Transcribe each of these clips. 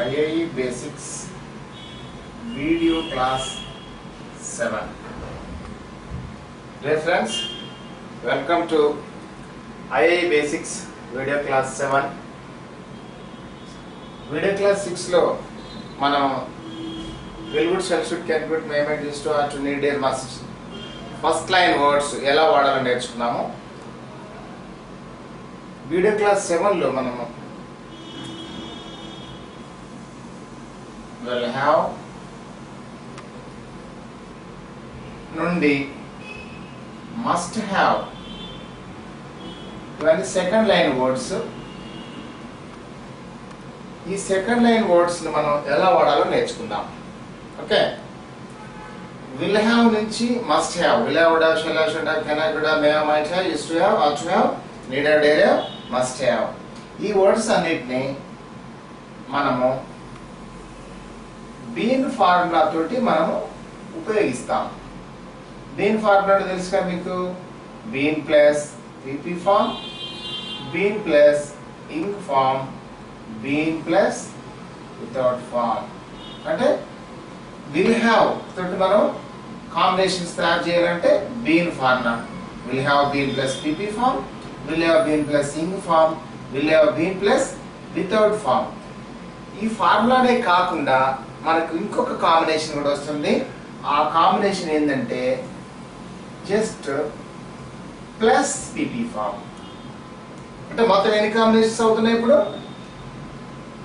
IIE Basics Video Class 7. Dear friends, welcome to IIE Basics Video Class 7. Video Class 6 లో మనం will would shall should can could may might used to are to need dare must first line words ఎలా వాడాలో నేర్చుకున్నాము. Video class 7 లో మనము will have నుండి must have ఇవన్నీ second line words. ఈ సెకండ్ లైన్ వర్డ్స్ ని మనం ఎలా వాడాలో నేర్చుకుందాం. ఓకే, will have నుంచి must have, will have, would have, shall have, should have, can have, could have, may have, might have, used to have, ought to have, need have, dare have, must have. ఈ words అన్నిటిని మనము been formula తోటి మనము ఉపయోగిస్తాం. Been formula తెలుసు కదా మీకు, bean plus PP form, bean plus ink form, bean plus without form. అంటే విల్ హ్యావ్ తోటి మనం కాంబినేషన్స్ తయారు చేయాలంటే bean formula. Will have bean plus PP form, will have bean plus ink form, will have bean plus without form. ఈ ఫార్ములానే కాకుండా మనకు ఇంకొక కాంబినేషన్ కూడా వస్తుంది. ఆ కాంబినేషన్ ఏంటంటే జస్ట్ ప్లస్ పీపీ ఫార్మ్. అంటే మొత్తం ఎన్ని కాంబినేషన్స్ అవుతున్నాయి ఇప్పుడు?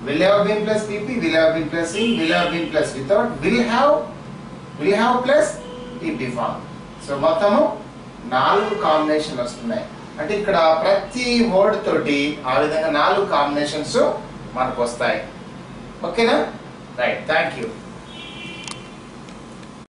will have been plus pp, will have been plus in, will have been plus without, will have plus pp form. So మొత్తము 4 కాంబినేషన్ వస్తున్నాయి. అంటే ఇక్కడ ప్రతి వర్డ్ తోటి ఆ విధంగా 4 కాంబినేషన్స్ మనకు వస్తాయి. ఓకేనా? Right, thank you.